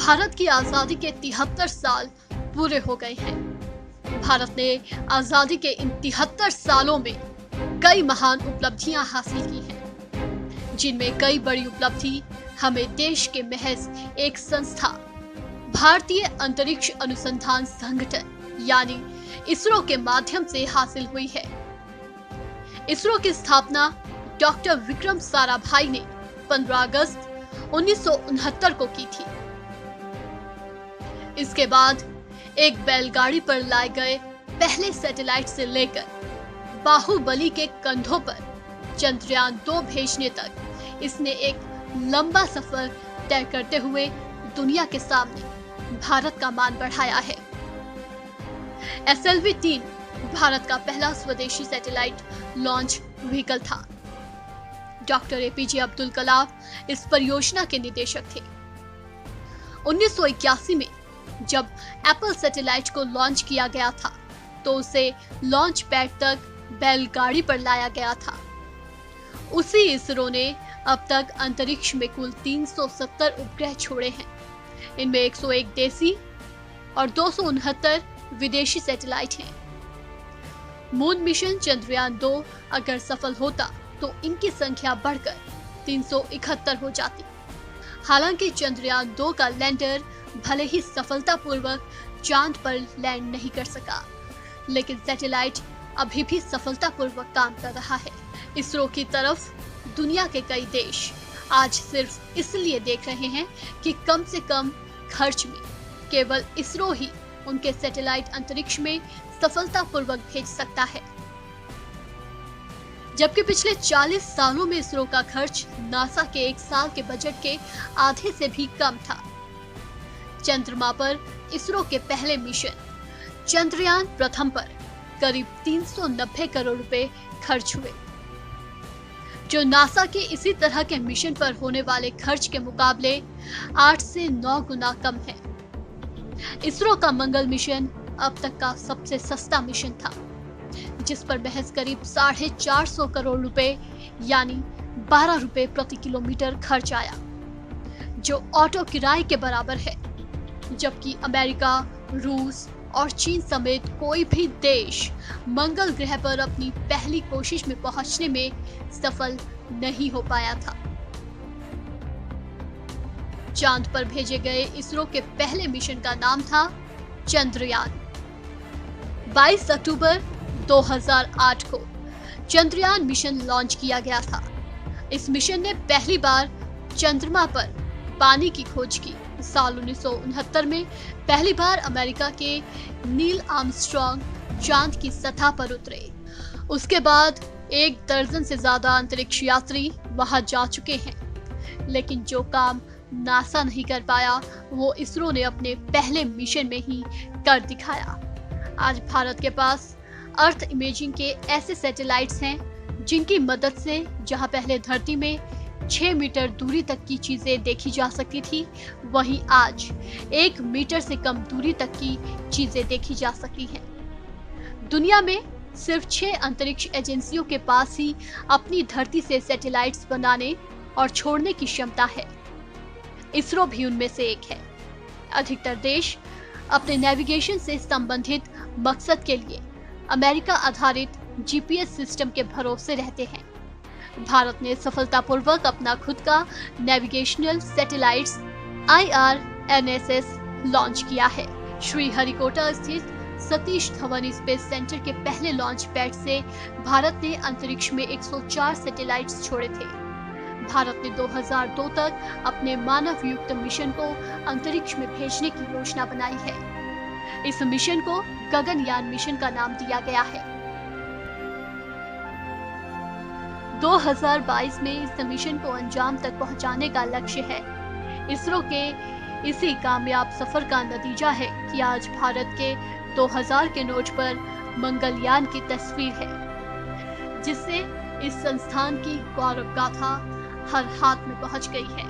भारत की आजादी के 73 साल पूरे हो गए हैं। भारत ने आजादी के इन 73 सालों में कई महान उपलब्धियां हासिल की हैं, जिनमें कई बड़ी उपलब्धि हमें देश के महज एक संस्था भारतीय अंतरिक्ष अनुसंधान संगठन यानी इसरो के माध्यम से हासिल हुई है। इसरो की स्थापना डॉक्टर विक्रम साराभाई ने 15 अगस्त 1969 को की थी। इसके बाद एक बैलगाड़ी पर लाए गए पहले सैटेलाइट से लेकर बाहुबली के कंधों पर चंद्रयान 2 भेजने तक इसने एक लंबा सफर तय करते हुए दुनिया के सामने भारत का मान बढ़ाया है। SLV-3 भारत का पहला स्वदेशी सैटेलाइट लॉन्च व्हीकल था। डॉक्टर APJ अब्दुल कलाम इस परियोजना के निदेशक थे। 1981 में जब एप्पल सैटेलाइट को लॉन्च किया गया था तो उसे लॉन्च पैड तक बैलगाड़ी पर लाया गया था। उसी इसरो ने अब तक अंतरिक्ष में कुल 370 उपग्रह छोड़े हैं। इनमें 101 देसी और 269 विदेशी सैटेलाइट हैं। मून मिशन चंद्रयान 2 अगर सफल होता तो इनकी संख्या बढ़कर 371 हो जाती। हालांकि चंद्रयान 2 का लैंडर भले ही सफलतापूर्वक चांद पर लैंड नहीं कर सका, लेकिन सैटेलाइट अभी भी सफलतापूर्वक काम कर रहा है। इसरो की तरफ दुनिया के कई देश आज सिर्फ इसलिए देख रहे हैं कि कम से कम खर्च में केवल इसरो ही उनके सैटेलाइट अंतरिक्ष में सफलतापूर्वक भेज सकता है, जबकि पिछले 40 सालों में इसरो का खर्च नासा के एक साल के बजट के आधे से भी कम था। चंद्रमा पर इसरो के पहले मिशन चंद्रयान प्रथम पर करीब 390 करोड़ रुपए खर्च हुए, जो नासा के इसी तरह के मिशन पर होने वाले खर्च के मुकाबले 8 से 9 गुना कम है। इसरो का मंगल मिशन अब तक का सबसे सस्ता मिशन था, जिस पर महज करीब 450 करोड़ रुपए यानी 12 रुपए प्रति किलोमीटर खर्च आया, जो ऑटो किराए के बराबर है। जबकि अमेरिका, रूस और चीन समेत कोई भी देश मंगल ग्रह पर अपनी पहली कोशिश में पहुंचने में सफल नहीं हो पाया था। चांद पर भेजे गए इसरो के पहले मिशन का नाम था चंद्रयान। 22 अक्टूबर 2008 को चंद्रयान मिशन लॉन्च किया गया था। इस मिशन ने पहली बार चंद्रमा पर पानी की खोज की। साल 1969 में पहली बार अमेरिका के नील आर्मस्ट्रांग चांद की सतह पर उतरे। उसके बाद 1 दर्जन से ज्यादा अंतरिक्ष यात्री वहां जा चुके हैं, लेकिन जो काम नासा नहीं कर पाया वो इसरो ने अपने पहले मिशन में ही कर दिखाया। आज भारत के पास अर्थ इमेजिंग के ऐसे सैटेलाइट्स हैं जिनकी मदद से जहां पहले धरती में 6 मीटर दूरी तक की चीजें देखी जा सकती थी, वहीं आज 1 मीटर से कम दूरी तक की चीजें देखी जा सकती हैं। दुनिया में सिर्फ 6 अंतरिक्ष एजेंसियों के पास ही अपनी धरती से सैटेलाइट्स बनाने और छोड़ने की क्षमता है। इसरो भी उनमें से एक है। अधिकतर देश अपने नेविगेशन से संबंधित मकसद के लिए अमेरिका आधारित GPS सिस्टम के भरोसे रहते हैं। भारत ने सफलतापूर्वक अपना खुद का नेविगेशनल सैटेलाइट्स IRNSS लॉन्च किया है। श्रीहरिकोटा स्थित सतीश धवन स्पेस सेंटर के पहले लॉन्च पैड से भारत ने अंतरिक्ष में 104 सैटेलाइट्स छोड़े थे। भारत ने 2002 तक अपने मानव युक्त मिशन को अंतरिक्ष में भेजने की योजना बनाई है। इस मिशन को गगनयान मिशन का नाम दिया गया है। 2022 में इस मिशन को अंजाम तक पहुंचाने का लक्ष्य है। इसरो के इसी कामयाब सफर का नतीजा है कि आज भारत के 2000 के नोट पर मंगलयान की तस्वीर है, जिससे इस संस्थान की गौरव गाथा हर हाथ में पहुंच गई है।